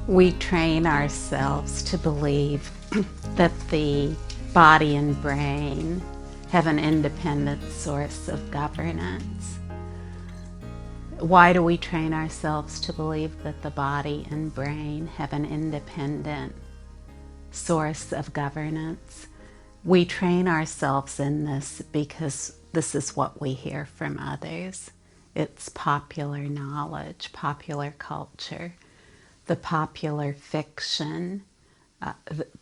We train ourselves to believe that the body and brain have an independent source of governance. Why do we train ourselves to believe that the body and brain have an independent source of governance? We train ourselves in this because this is what we hear from others. It's popular knowledge, popular culture, the popular fiction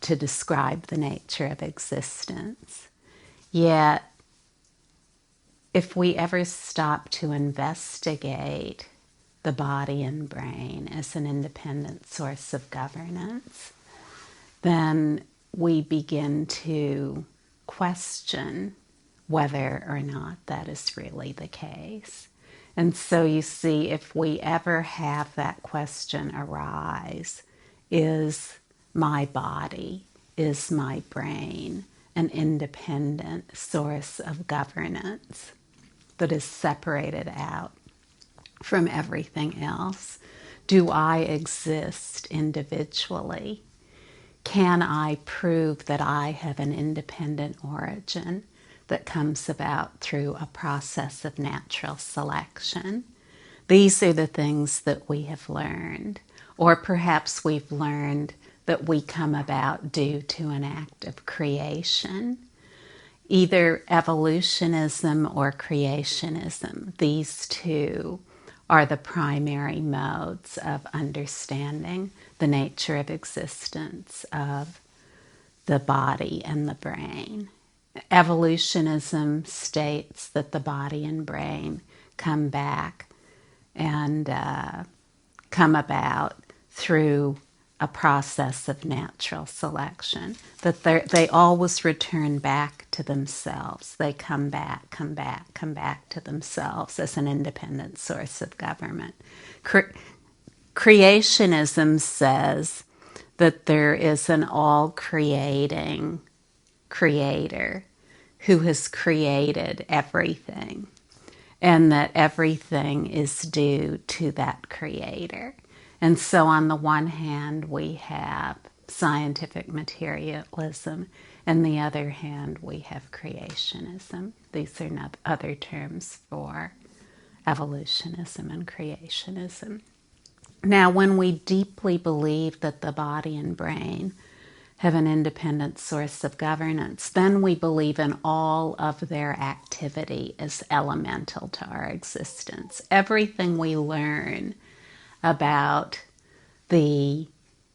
to describe the nature of existence. Yet, if we ever stop to investigate the body and brain as an independent source of governance, then we begin to question whether or not that is really the case. And so you see, if we ever have that question arise, is my body, is my brain an independent source of governance that is separated out from everything else? Do I exist individually? Can I prove that I have an independent origin that comes about through a process of natural selection? These are the things that we have learned, or perhaps we've learned that we come about due to an act of creation. Either evolutionism or creationism, these two are the primary modes of understanding the nature of existence of the body and the brain. Evolutionism states that the body and brain come back and come about through a process of natural selection, that they always return back to themselves. They come back to themselves as an independent source of government. Creationism says that there is an all-creating creator who has created everything, and that everything is due to that creator. And so on the one hand, we have scientific materialism, and the other hand, we have creationism. These are not other terms for evolutionism and creationism. Now, when we deeply believe that the body and brain have an independent source of governance, then we believe in all of their activity as elemental to our existence. Everything we learn about the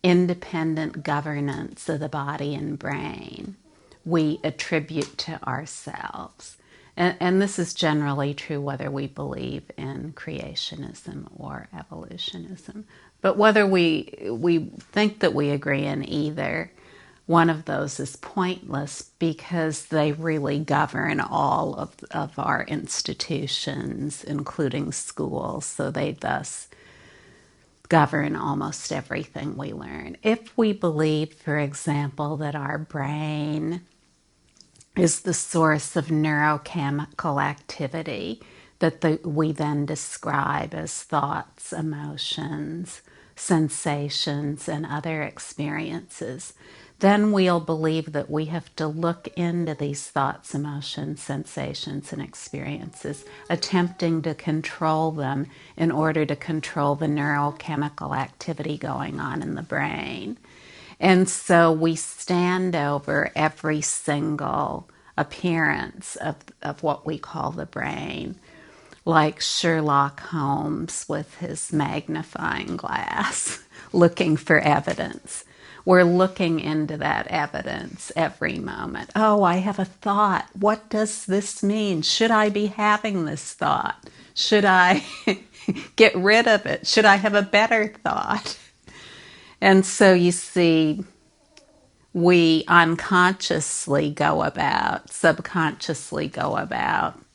independent governance of the body and brain, we attribute to ourselves. And this is generally true whether we believe in creationism or evolutionism. But whether we think that we agree in either, one of those is pointless because they really govern all of our institutions, including schools, so they thus govern almost everything we learn. If we believe, for example, that our brain is the source of neurochemical activity that we then describe as thoughts, emotions, sensations, and other experiences, then we'll believe that we have to look into these thoughts, emotions, sensations, and experiences, attempting to control them in order to control the neurochemical activity going on in the brain. And so we stand over every single appearance of what we call the brain, like Sherlock Holmes with his magnifying glass, looking for evidence. We're looking into that evidence every moment. Oh, I have a thought. What does this mean? Should I be having this thought? Should I get rid of it? Should I have a better thought? And so you see, we subconsciously go about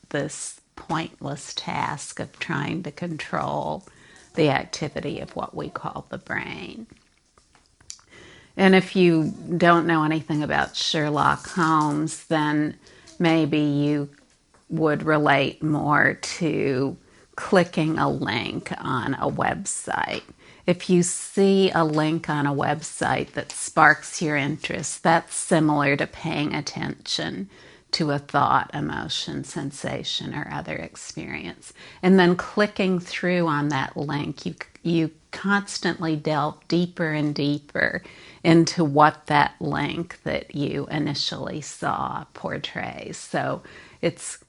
this pointless task of trying to control the activity of what we call the brain. And if you don't know anything about Sherlock Holmes, then maybe you would relate more to clicking a link on a website. if you see a link on a website that sparks your interest, that's similar to paying attention to a thought, emotion, sensation, or other experience. And then clicking through on that link, you constantly delve deeper and deeper into what that link that you initially saw portrays. So it's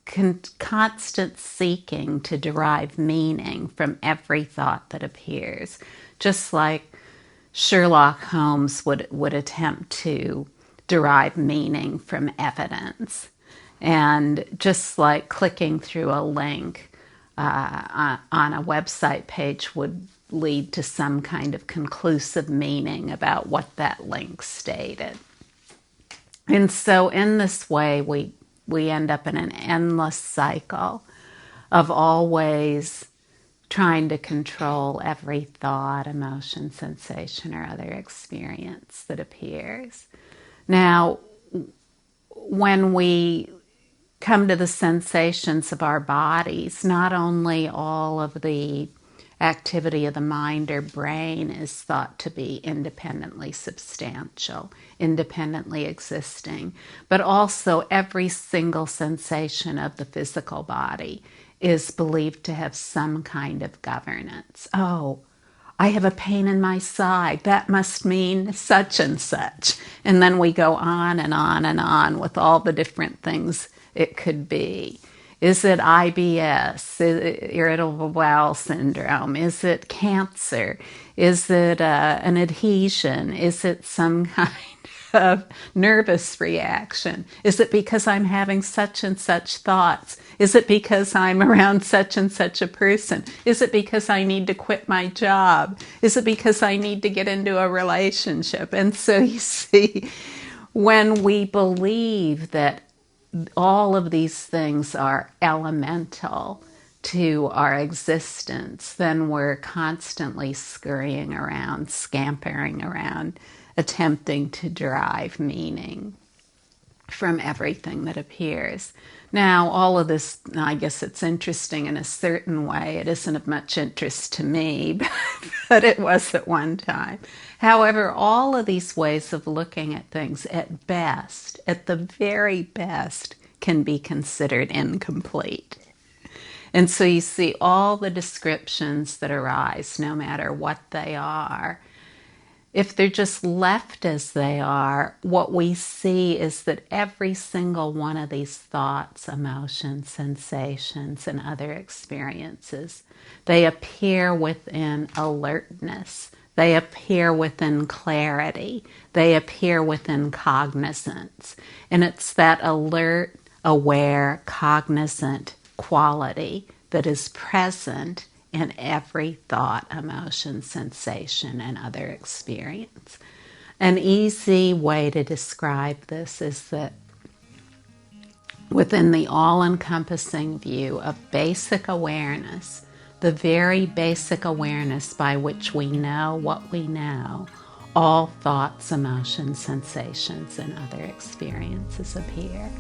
constant seeking to derive meaning from every thought that appears, just like Sherlock Holmes would attempt to derive meaning from evidence. And just like clicking through a link on a website page would lead to some kind of conclusive meaning about what that link stated. And so in this way, we end up in an endless cycle of always trying to control every thought, emotion, sensation, or other experience that appears. Now, when we come to the sensations of our bodies, not only all of the activity of the mind or brain is thought to be independently substantial, independently existing, but also every single sensation of the physical body is believed to have some kind of governance. Oh, I have a pain in my side. That must mean such and such. And then we go on and on and on with all the different things it could be. Is it IBS, irritable bowel syndrome? Is it cancer? Is it an adhesion? Is it some kind of nervous reaction? Is it because I'm having such and such thoughts? Is it because I'm around such and such a person? Is it because I need to quit my job? Is it because I need to get into a relationship? And so you see, when we believe that all of these things are elemental to our existence, then we're constantly scurrying around, scampering around, attempting to derive meaning from everything that appears. Now, all of this, I guess it's interesting in a certain way. It isn't of much interest to me, but it was at one time. However, all of these ways of looking at things, at best, at the very best, can be considered incomplete. And so you see all the descriptions that arise, no matter what they are, if they're just left as they are, what we see is that every single one of these thoughts, emotions, sensations, and other experiences, they appear within alertness. They appear within clarity. They appear within cognizance. And it's that alert, aware, cognizant quality that is present in every thought, emotion, sensation, and other experience. An easy way to describe this is that within the all-encompassing view of basic awareness, the very basic awareness by which we know what we know, all thoughts, emotions, sensations, and other experiences appear.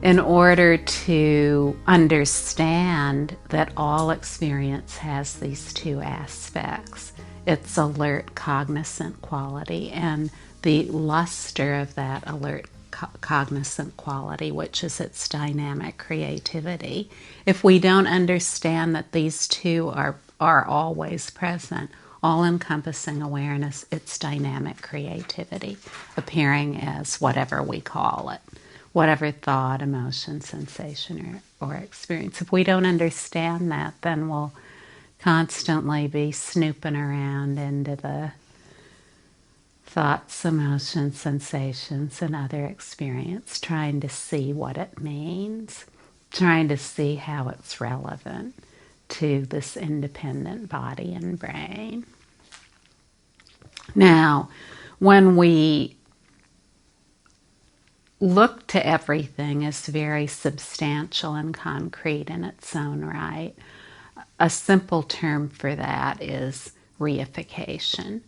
In order to understand that all experience has these two aspects, its alert, cognizant quality and the luster of that alert, cognizant quality, which is its dynamic creativity. If we don't understand that these two are always present, all-encompassing awareness, its dynamic creativity, appearing as whatever we call it, whatever thought, emotion, sensation, or experience. If we don't understand that, then we'll constantly be snooping around into the thoughts, emotions, sensations, and other experience, trying to see what it means, trying to see how it's relevant to this independent body and brain. Now, when we look to everything as very substantial and concrete in its own right, a simple term for that is reification.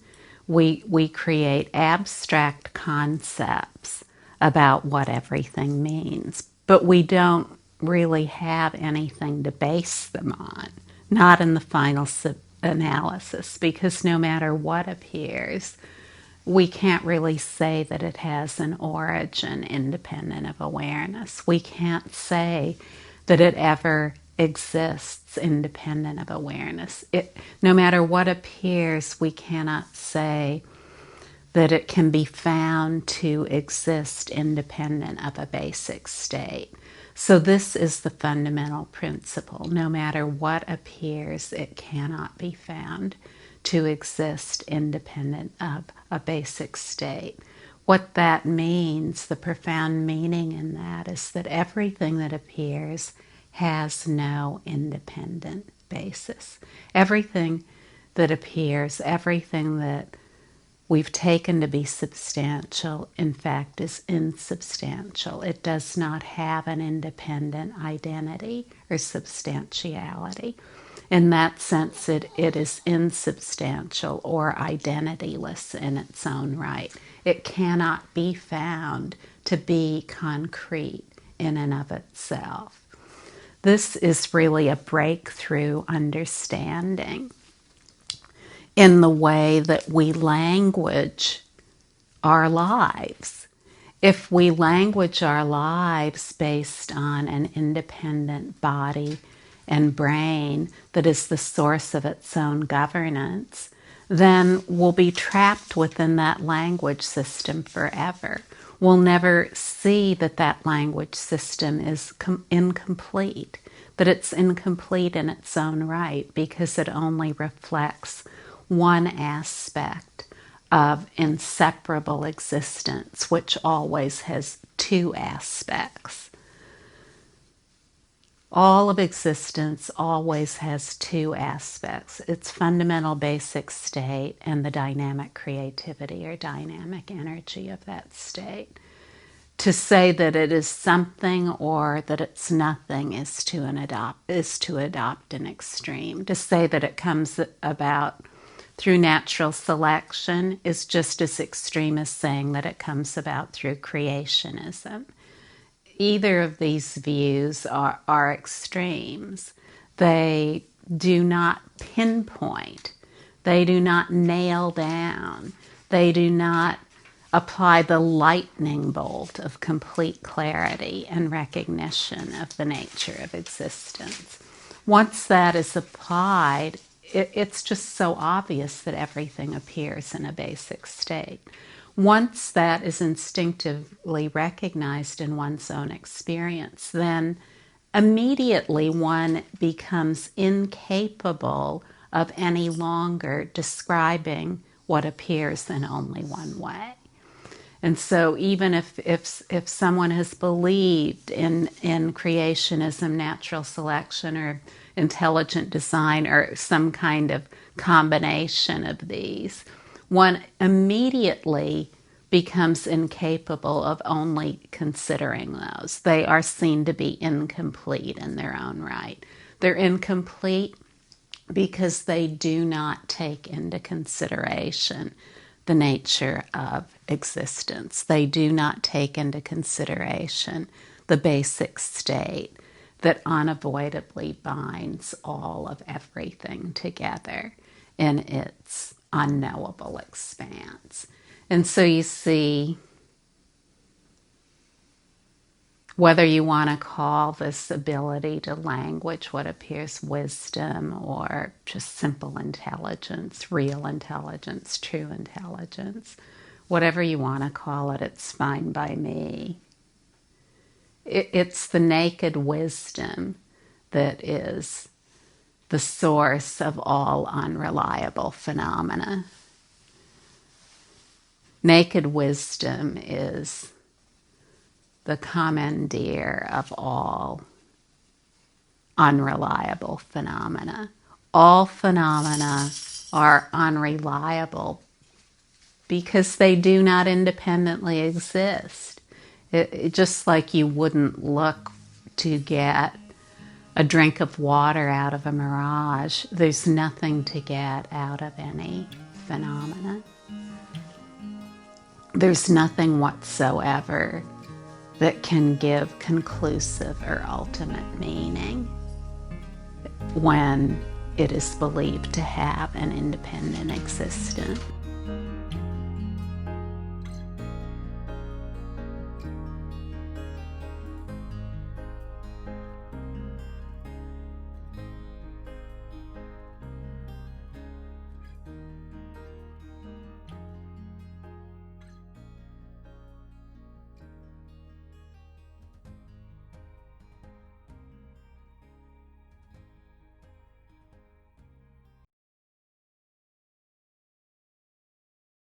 We create abstract concepts about what everything means, but we don't really have anything to base them on, not in the final analysis, because no matter what appears, we can't really say that it has an origin independent of awareness. We can't say that it ever exists independent of awareness. No matter what appears, we cannot say that it can be found to exist independent of a basic state. So this is the fundamental principle. No matter what appears, it cannot be found to exist independent of a basic state. What that means, the profound meaning in that, is that everything that appears has no independent basis. Everything that appears, everything that we've taken to be substantial, in fact, is insubstantial. It does not have an independent identity or substantiality. In that sense, it is insubstantial or identityless in its own right. It cannot be found to be concrete in and of itself. This is really a breakthrough understanding in the way that we language our lives. If we language our lives based on an independent body and brain that is the source of its own governance, then we'll be trapped within that language system forever. We'll never see that that language system is incomplete, that it's incomplete in its own right, because it only reflects one aspect of inseparable existence, which always has two aspects. All of existence always has two aspects: its fundamental basic state and the dynamic creativity or dynamic energy of that state. To say that it is something or that it's nothing is to adopt an extreme. To say that it comes about through natural selection is just as extreme as saying that it comes about through creationism. Either of these views are extremes. They do not pinpoint. They do not nail down. They do not apply the lightning bolt of complete clarity and recognition of the nature of existence. Once that is applied, it's just so obvious that everything appears in a basic state. Once that is instinctively recognized in one's own experience, then immediately one becomes incapable of any longer describing what appears in only one way. And so even if someone has believed in creationism, natural selection, or intelligent design, or some kind of combination of these, one immediately becomes incapable of only considering those. They are seen to be incomplete in their own right. They're incomplete because they do not take into consideration the nature of existence. They do not take into consideration the basic state that unavoidably binds all of everything together in its unknowable expanse. And so you see, whether you want to call this ability to language what appears wisdom, or just simple intelligence, real intelligence, true intelligence, whatever you want to call it, it's fine by me. It's the naked wisdom that is the source of all unreliable phenomena. Naked wisdom is the commandeer of all unreliable phenomena. All phenomena are unreliable because they do not independently exist. Just like you wouldn't look to get a drink of water out of a mirage. There's nothing to get out of any phenomena. There's nothing whatsoever that can give conclusive or ultimate meaning when it is believed to have an independent existence.